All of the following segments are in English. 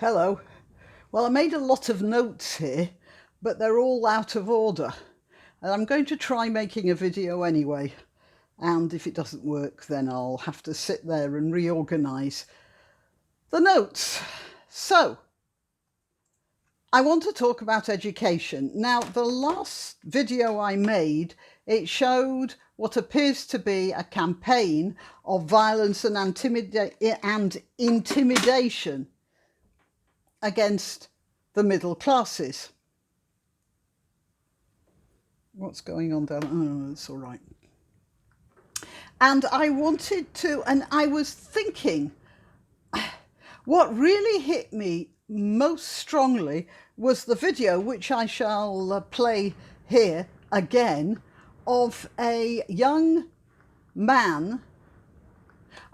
Hello. Well, I made a lot of notes here, but they're all out of order. And I'm going to try making a video anyway. And if it doesn't work, then I'll have to sit there and reorganize the notes. So, I want to talk about education. Now, the last video I made, it showed what appears to be a campaign of violence and intimidation against the middle classes. What's going on down? Oh, it's all right. And I wanted to, and I was thinking, what really hit me most strongly was the video, which I shall play here again, of a young man,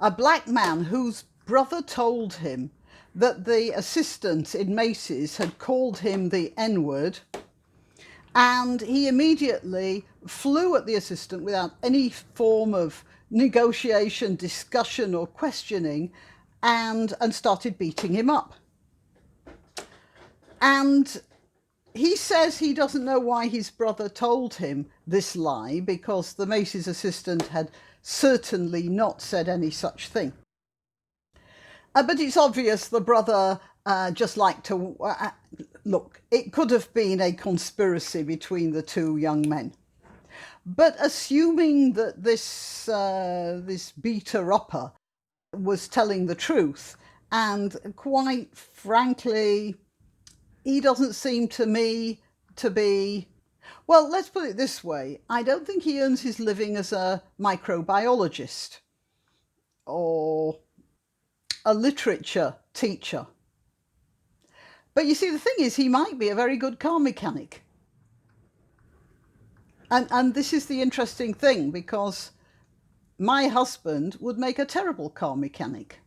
a black man, whose brother told him that the assistant in Macy's had called him the N-word, and he immediately flew at the assistant without any form of negotiation, discussion or questioning, and started beating him up. And he says he doesn't know why his brother told him this lie, because the Macy's assistant had certainly not said any such thing. But it's obvious the brother just liked to... look, it could have been a conspiracy between the two young men. But assuming that this beater-upper was telling the truth, and quite frankly, he doesn't seem to me to be... Well, let's put it this way. I don't think he earns his living as a microbiologist or a literature teacher. But you see, the thing is, he might be a very good car mechanic. And this is the interesting thing, because my husband would make a terrible car mechanic.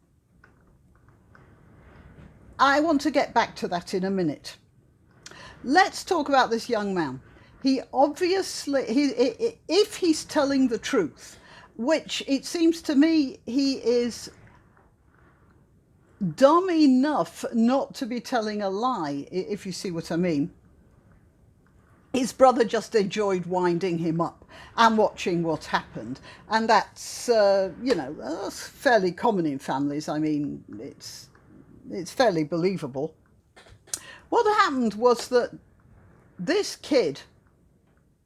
I want to get back to that in a minute. Let's talk about this young man. He obviously, if he's telling the truth, which it seems to me he is dumb enough not to be telling a lie, if you see what I mean. His brother just enjoyed winding him up and watching what happened. And that's, that's fairly common in families. I mean, it's fairly believable. What happened was that this kid,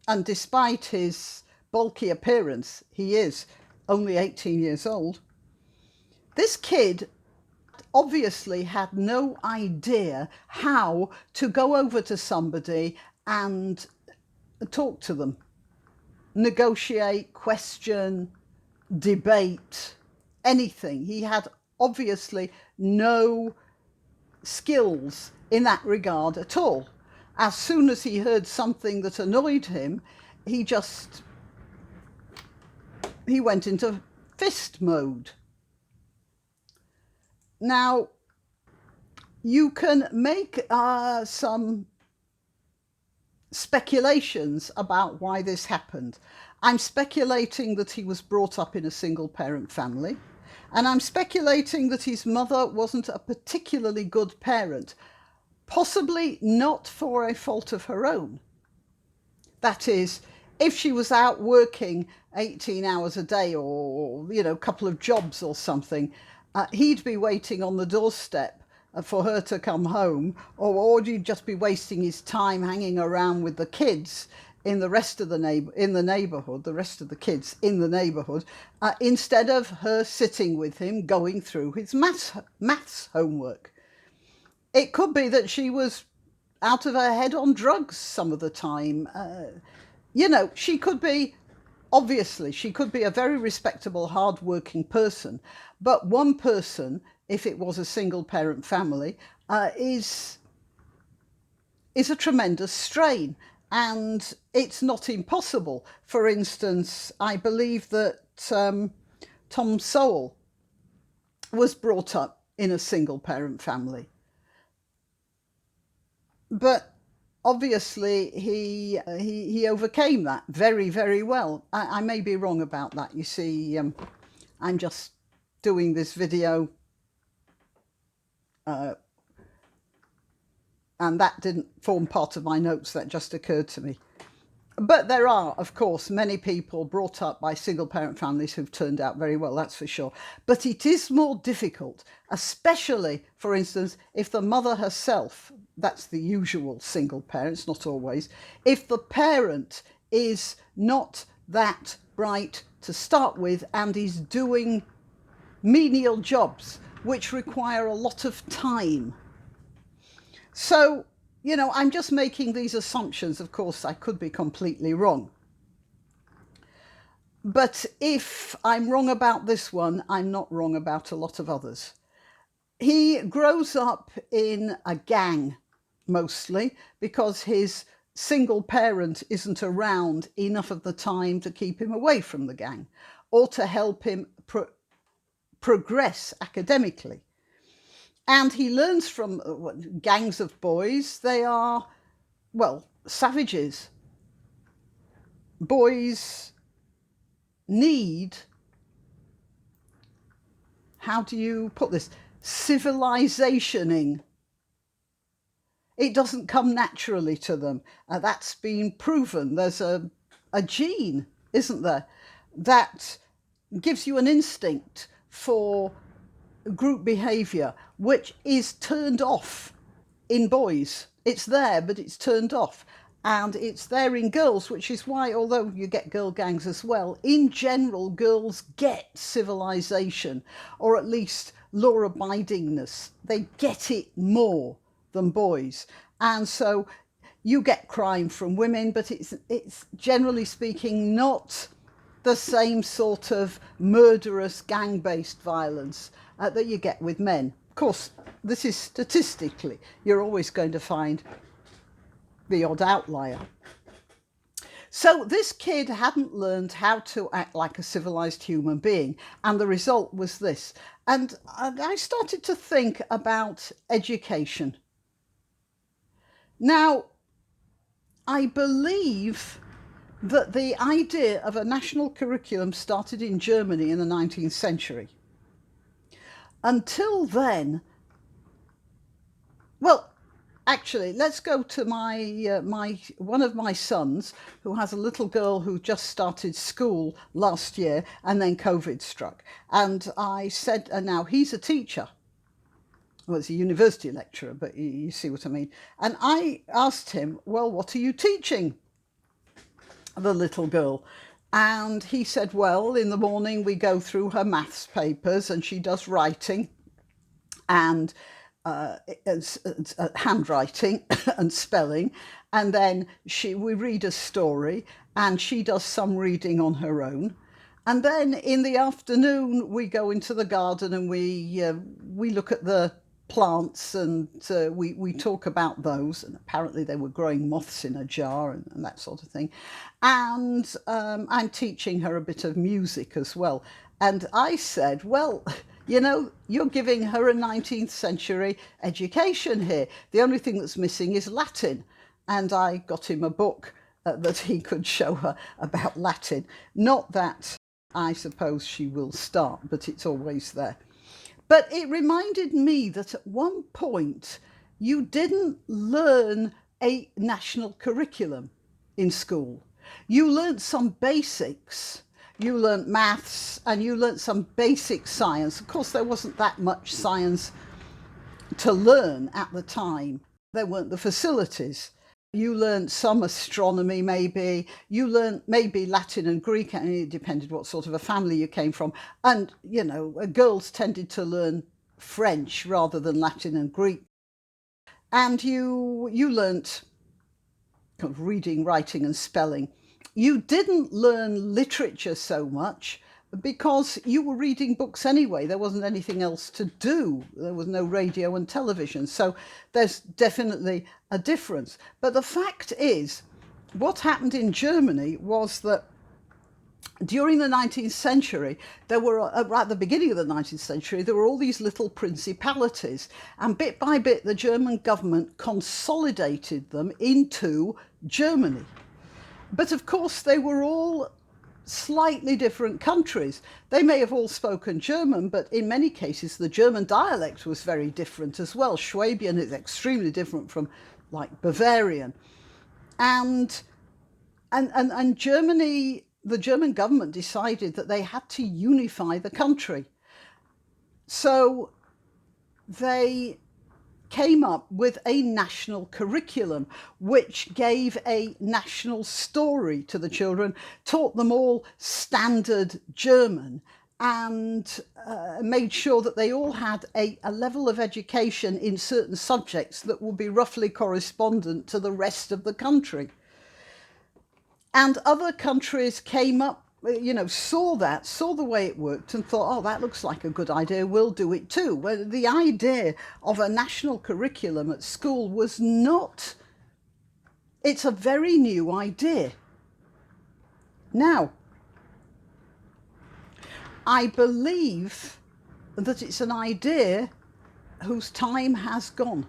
and despite his bulky appearance, he is only 18 years old, this kid obviously had no idea how to go over to somebody and talk to them, negotiate, question, debate, anything. He had obviously no skills in that regard at all. As soon as he heard something that annoyed him, he went into fist mode. Now, you can make some speculations about why this happened. I'm speculating that he was brought up in a single-parent family, and I'm speculating that his mother wasn't a particularly good parent, possibly not for a fault of her own. That is, if she was out working 18 hours a day or, a couple of jobs or something, he'd be waiting on the doorstep for her to come home, or he'd just be wasting his time hanging around with the kids in the rest of the neighborhood, the rest of the kids in the neighborhood, instead of her sitting with him going through his maths homework. It could be that she was out of her head on drugs some of the time. She could be... Obviously, she could be a very respectable, hard-working person, but one person, if it was a single-parent family, is a tremendous strain, and it's not impossible. For instance, I believe that Tom Sowell was brought up in a single-parent family, but obviously, he overcame that very, very well. I may be wrong about that. You see, I'm just doing this video And that didn't form part of my notes, that just occurred to me. But there are, of course, many people brought up by single-parent families who've turned out very well, that's for sure. But it is more difficult, especially, for instance, if the mother herself, that's the usual single parent, it's not always, if the parent is not that bright to start with and is doing menial jobs which require a lot of time. So, I'm just making these assumptions. Of course, I could be completely wrong. But if I'm wrong about this one, I'm not wrong about a lot of others. He grows up in a gang, mostly, because his single parent isn't around enough of the time to keep him away from the gang or to help him progress academically. And he learns from gangs of boys. They are, savages. Boys need, how do you put this, civilizationing. It doesn't come naturally to them. That's been proven. There's a gene, isn't there, that gives you an instinct for group behaviour, which is turned off in boys. It's there, but it's turned off. And it's there in girls, which is why, although you get girl gangs as well, in general, girls get civilization, or at least law-abidingness. They get it more than boys. And so you get crime from women, but it's generally speaking not the same sort of murderous gang-based violence that you get with men. Of course, this is statistically, you're always going to find the odd outlier. So this kid hadn't learned how to act like a civilized human being, and the result was this. And I started to think about education. Now, I believe that the idea of a national curriculum started in Germany in the 19th century. Until then, actually, let's go to one of my sons, who has a little girl who just started school last year, and then COVID struck. And I said, and now he's a teacher. Well, he's a university lecturer, but you see what I mean. And I asked him, well, what are you teaching the little girl? And he said, well, in the morning we go through her maths papers and she does writing and handwriting and spelling, and then we read a story and she does some reading on her own, and then in the afternoon we go into the garden and we look at the plants and we talk about those, and apparently they were growing moths in a jar and that sort of thing. And I'm teaching her a bit of music as well. And I said, well, you're giving her a 19th century education here. The only thing that's missing is Latin. And I got him a book that he could show her about Latin. Not that I suppose she will start, but it's always there. But it reminded me that at one point you didn't learn a national curriculum in school. You learnt some basics. You learnt maths and you learnt some basic science. Of course, there wasn't that much science to learn at the time. There weren't the facilities. You learnt some astronomy, maybe. You learnt maybe Latin and Greek, and it depended what sort of a family you came from. And, girls tended to learn French rather than Latin and Greek. And you learnt kind of reading, writing and spelling. You didn't learn literature so much because you were reading books anyway. There wasn't anything else to do. There was no radio and television. So there's definitely a difference. But the fact is, what happened in Germany was that during the 19th century, there were, at the beginning of the 19th century, there were all these little principalities. And bit by bit, the German government consolidated them into Germany. But of course, they were all slightly different countries. They may have all spoken German, but in many cases, the German dialect was very different as well. Swabian is extremely different from like Bavarian. And Germany, the German government decided that they had to unify the country. So they came up with a national curriculum which gave a national story to the children, taught them all standard German, and made sure that they all had a level of education in certain subjects that would be roughly correspondent to the rest of the country. And other countries came up, saw the way it worked and thought, oh, that looks like a good idea, we'll do it too. Well, the idea of a national curriculum at school was not, it's a very new idea. Now, I believe that it's an idea whose time has gone.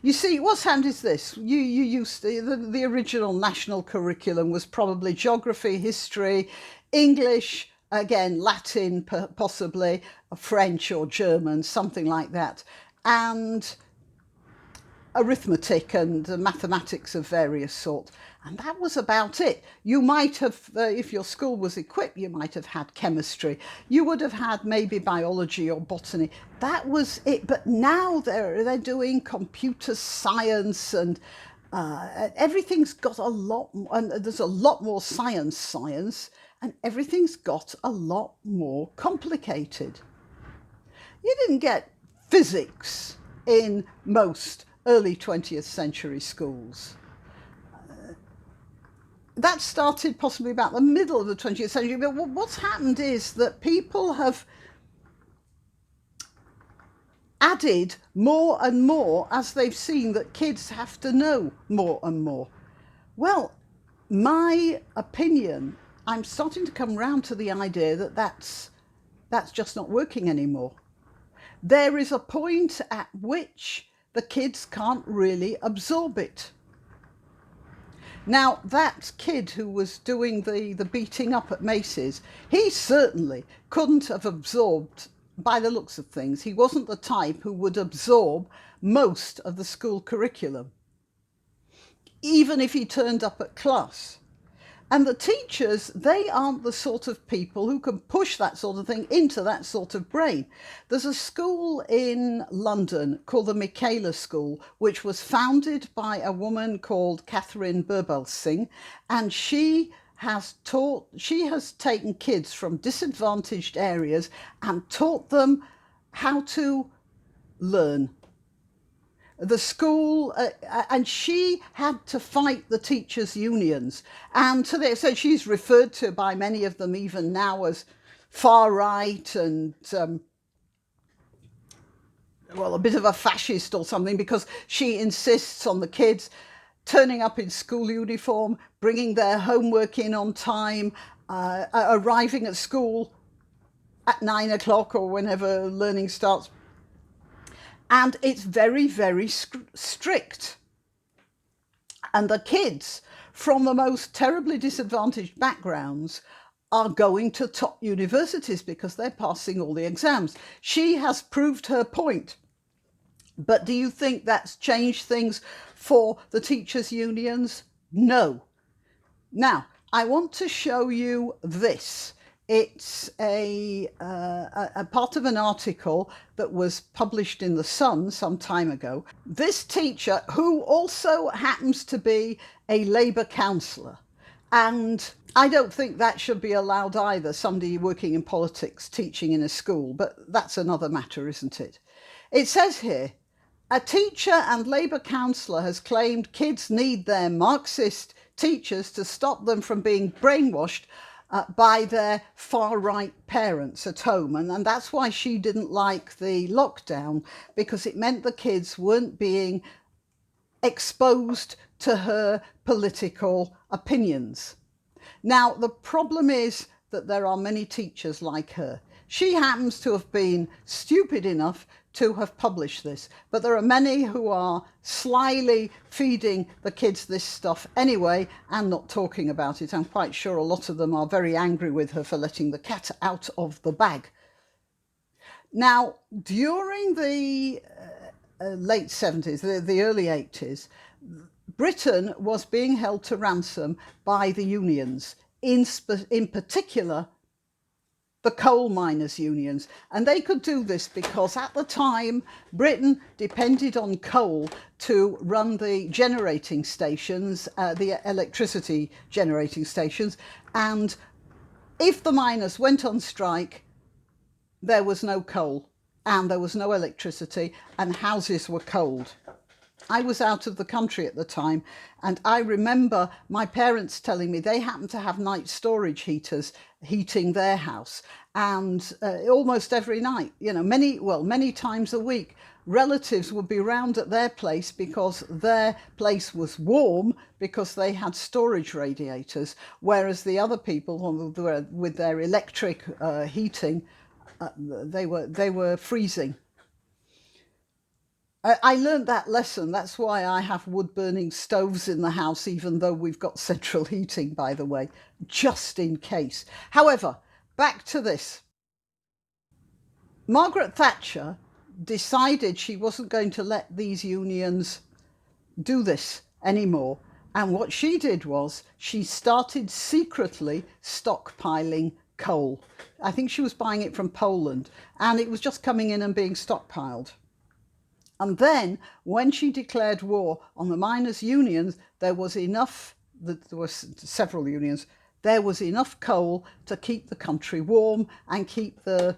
You see, what's happened is this. You used the original national curriculum was probably geography, history, English, again, Latin, possibly, French or German, something like that, and arithmetic and mathematics of various sorts. And that was about it. You might have, if your school was equipped, you might have had chemistry. You would have had maybe biology or botany. That was it. But now they're doing computer science, and everything's got a lot, and there's a lot more science, and everything's got a lot more complicated. You didn't get physics in most early 20th century schools. That started possibly about the middle of the 20th century. But what's happened is that people have added more and more as they've seen that kids have to know more and more. Well, my opinion, I'm starting to come round to the idea that that's just not working anymore. There is a point at which the kids can't really absorb it. Now, that kid who was doing the beating up at Macy's, he certainly couldn't have absorbed, by the looks of things, he wasn't the type who would absorb most of the school curriculum, even if he turned up at class. And the teachers, they aren't the sort of people who can push that sort of thing into that sort of brain. There's a school in London called the Michaela School, which was founded by a woman called Catherine Birbal-Singh, and she has taken kids from disadvantaged areas and taught them how to learn. The school, and she had to fight the teachers' unions. And to the extent she's referred to by many of them even now as far right and, a bit of a fascist or something, because she insists on the kids turning up in school uniform, bringing their homework in on time, arriving at school at 9 o'clock or whenever learning starts. And it's very, very strict. And the kids from the most terribly disadvantaged backgrounds are going to top universities because they're passing all the exams. She has proved her point. But do you think that's changed things for the teachers' unions? No. Now, I want to show you this. It's a part of an article that was published in The Sun some time ago. This teacher, who also happens to be a Labour councillor, and I don't think that should be allowed either, somebody working in politics teaching in a school, but that's another matter, isn't it? It says here, a teacher and Labour councillor has claimed kids need their Marxist teachers to stop them from being brainwashed by their far-right parents at home. And that's why she didn't like the lockdown, because it meant the kids weren't being exposed to her political opinions. Now, the problem is that there are many teachers like her. She happens to have been stupid enough to have published this, but there are many who are slyly feeding the kids this stuff anyway and not talking about it. I'm quite sure a lot of them are very angry with her for letting the cat out of the bag. Now, during the late 70s, the early 80s, Britain was being held to ransom by the unions, in particular the coal miners' unions. And they could do this because at the time, Britain depended on coal to run the generating stations, the electricity generating stations. And if the miners went on strike, there was no coal and there was no electricity and houses were cold. I was out of the country at the time, and I remember my parents telling me they happened to have night storage heaters heating their house, and almost every night, many times a week, relatives would be round at their place because their place was warm because they had storage radiators, whereas the other people with their electric heating, they were freezing. I learned that lesson. That's why I have wood-burning stoves in the house, even though we've got central heating, by the way, just in case. However, back to this. Margaret Thatcher decided she wasn't going to let these unions do this anymore. And what she did was she started secretly stockpiling coal. I think she was buying it from Poland, and it was just coming in and being stockpiled. And then when she declared war on the miners' unions, there was enough, there were several unions, there was enough coal to keep the country warm and keep the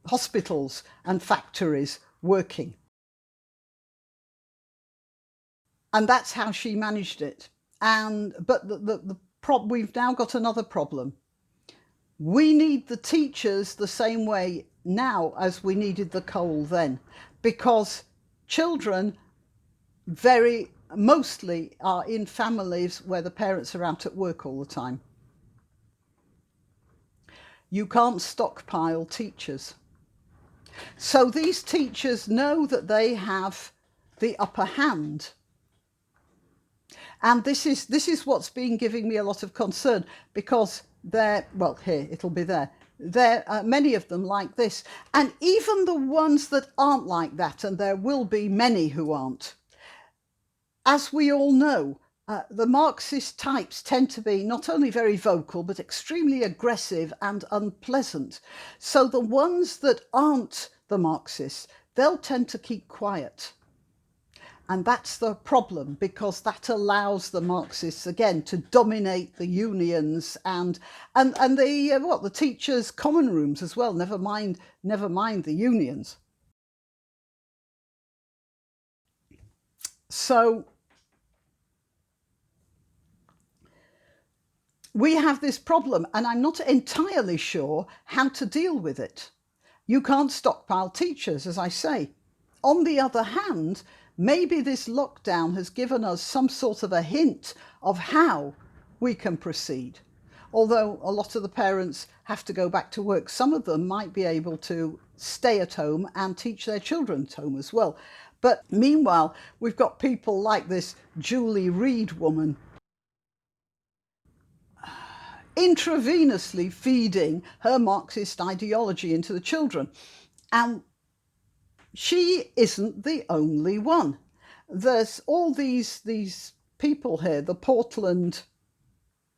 hospitals and factories working. And that's how she managed it. But we've now got another problem. We need the teachers the same way now as we needed the coal then, because children very mostly are in families where the parents are out at work all the time. You can't stockpile teachers. So these teachers know that they have the upper hand. And this is what's been giving me a lot of concern, because here, it'll be there. There are many of them like this. And even the ones that aren't like that, and there will be many who aren't, as we all know, the Marxist types tend to be not only very vocal, but extremely aggressive and unpleasant. So the ones that aren't the Marxists, they'll tend to keep quiet. And that's the problem, because that allows the Marxists, again, to dominate the unions and the teachers' common rooms as well, never mind the unions. So we have this problem, and I'm not entirely sure how to deal with it. You can't stockpile teachers, as I say. On the other hand, maybe this lockdown has given us some sort of a hint of how we can proceed. Although a lot of the parents have to go back to work, some of them might be able to stay at home and teach their children at home as well. But meanwhile, we've got people like this Julie Reid woman intravenously feeding her Marxist ideology into the children. And she isn't the only one. There's all these people here, the Portland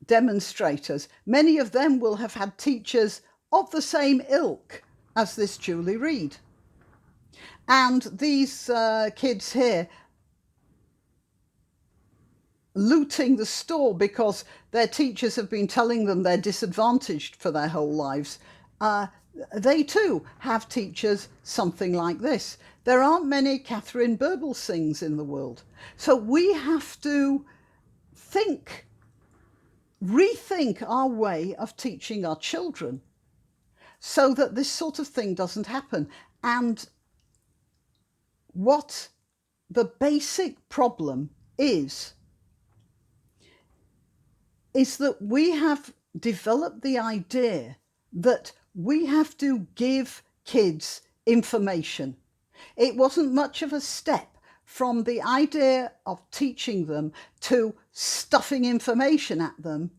demonstrators. Many of them will have had teachers of the same ilk as this Julie Reid. And these kids here looting the store because their teachers have been telling them they're disadvantaged for their whole lives. They too have teachers something like this. There aren't many Catherine Birbalsings in the world. So we have to rethink our way of teaching our children so that this sort of thing doesn't happen. And what the basic problem is that we have developed the idea that we have to give kids information. It wasn't much of a step from the idea of teaching them to stuffing information at them,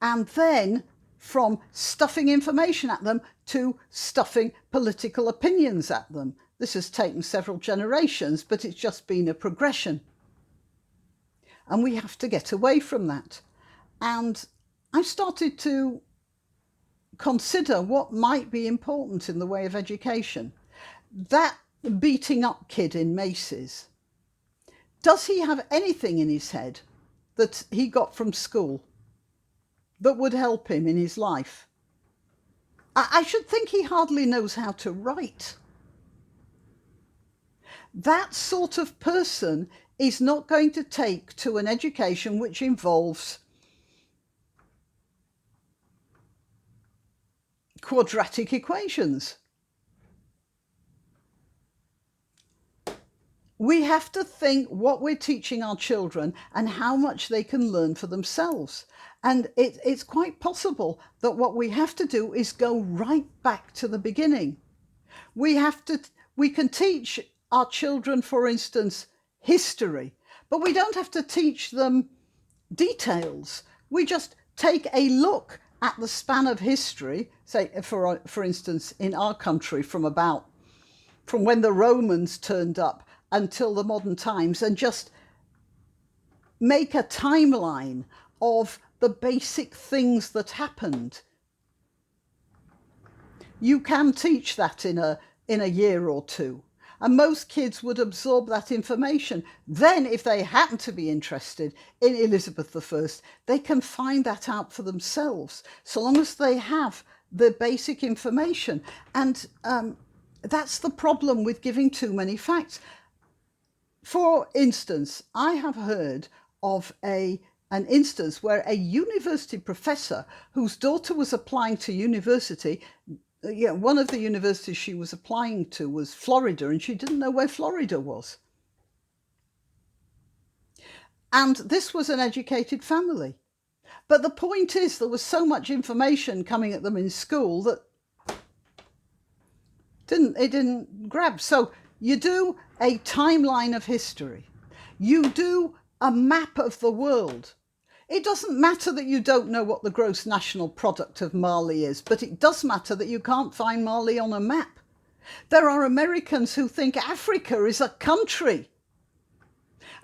and then from stuffing information at them to stuffing political opinions at them. This has taken several generations, but it's just been a progression. And we have to get away from that. And I started to consider what might be important in the way of education. That beating up kid in Macy's, does he have anything in his head that he got from school that would help him in his life? I should think he hardly knows how to write. That sort of person is not going to take to an education which involves quadratic equations. We have to think what we're teaching our children and how much they can learn for themselves. And it's quite possible that what we have to do is go right back to the beginning. We can teach our children, for instance, history, but we don't have to teach them details. We just take a look at the span of history, say, for instance, in our country from when the Romans turned up until the modern times, and just make a timeline of the basic things that happened. You can teach that in a year or two, and most kids would absorb that information. Then, if they happen to be interested in Elizabeth I, they can find that out for themselves, so long as they have the basic information. And that's the problem with giving too many facts. For instance, I have heard of an instance where a university professor whose daughter was applying to university, one of the universities she was applying to was Florida, and she didn't know where Florida was. And this was an educated family. But the point is, there was so much information coming at them in school that it didn't grab. So you do a timeline of history. You do a map of the world. It doesn't matter that you don't know what the gross national product of Mali is, but it does matter that you can't find Mali on a map. There are Americans who think Africa is a country.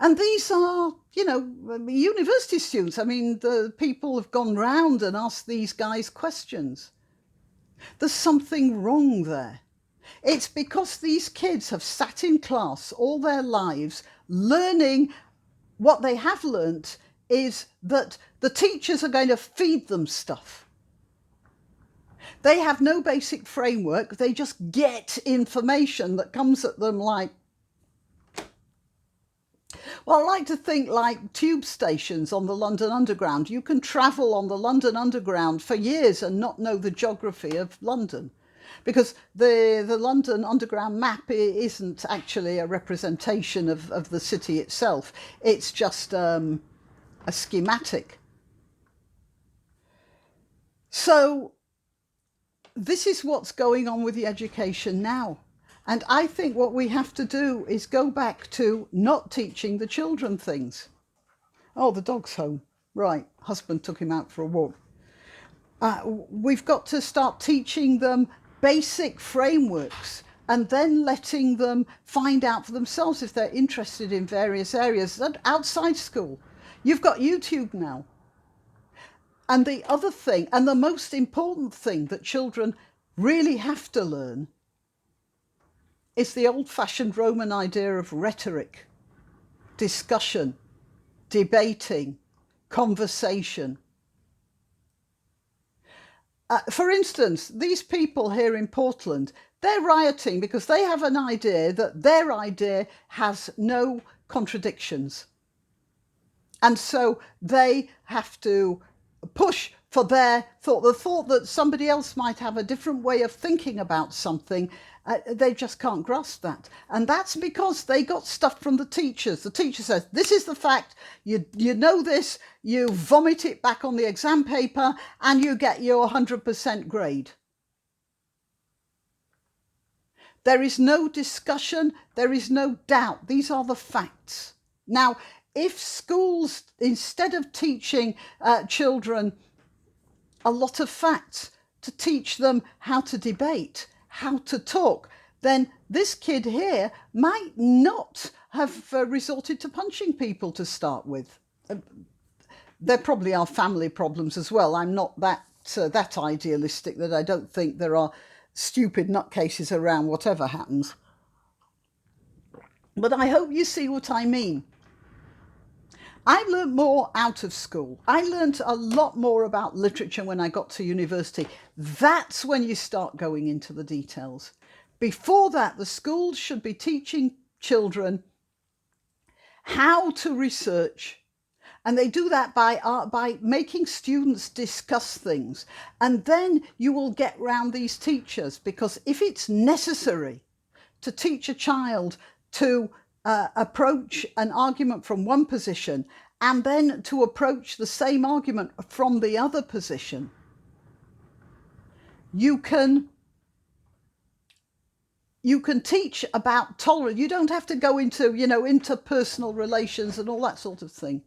And these are, university students. I mean, the people have gone round and asked these guys questions. There's something wrong there. It's because these kids have sat in class all their lives learning. What they have learnt is that the teachers are going to feed them stuff. They have no basic framework. They just get information that comes at them like, well, I like to think like tube stations on the London Underground. You can travel on the London Underground for years and not know the geography of London, because the London Underground map isn't actually a representation of the city itself. It's just a schematic. So this is what's going on with the education now. And I think what we have to do is go back to not teaching the children things. Oh, the dog's home. Right, husband took him out for a walk. We've got to start teaching them basic frameworks and then letting them find out for themselves if they're interested in various areas outside school. You've got YouTube now. And the other thing, and the most important thing that children really have to learn, is the old-fashioned Roman idea of rhetoric, discussion, debating, conversation. For instance, these people here in Portland, they're rioting because they have an idea that their idea has no contradictions. And so they have to push for their thought, the thought that somebody else might have a different way of thinking about something. They just can't grasp that. And that's because they got stuff from the teachers. The teacher says, this is the fact, you know this, you vomit it back on the exam paper and you get your 100% grade. There is no discussion, there is no doubt. These are the facts. Now, if schools, instead of teaching children a lot of facts, to teach them how to debate, how to talk, then this kid here might not have resorted to punching people to start with. There probably are family problems as well. I'm not that idealistic that I don't think there are stupid nutcases around whatever happens. But I hope you see what I mean. I learned more out of school. I learned a lot more about literature when I got to university. That's when you start going into the details. Before that, the schools should be teaching children how to research. And they do that by making students discuss things. And then you will get round these teachers, because if it's necessary to teach a child to approach an argument from one position and then to approach the same argument from the other position, you can teach about tolerance. You don't have to go into, interpersonal relations and all that sort of thing.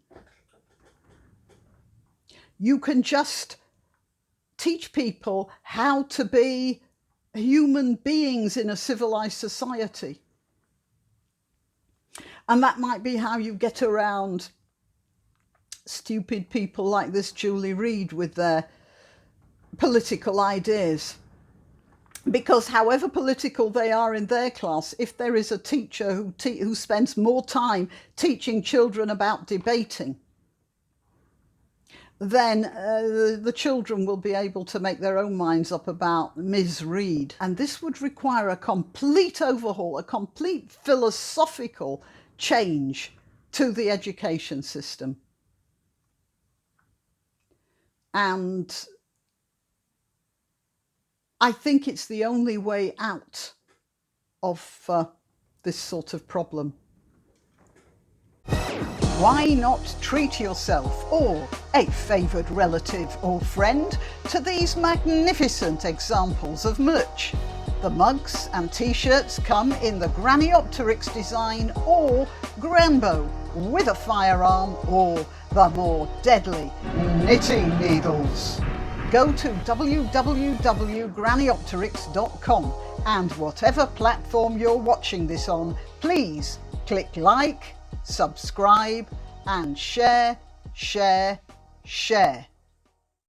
You can just teach people how to be human beings in a civilized society. And that might be how you get around stupid people like this Julie Reed with their political ideas. Because however political they are in their class, if there is a teacher who spends more time teaching children about debating, then the children will be able to make their own minds up about Ms. Reed. And this would require a complete overhaul, a complete philosophical change to the education system. And I think it's the only way out of this sort of problem. Why not treat yourself or a favoured relative or friend to these magnificent examples of merch? The mugs and t-shirts come in the Graniopteryx design or Granbow with a firearm or the more deadly knitting needles. Go to www.graniopteryx.com and whatever platform you're watching this on, please click like, subscribe and share.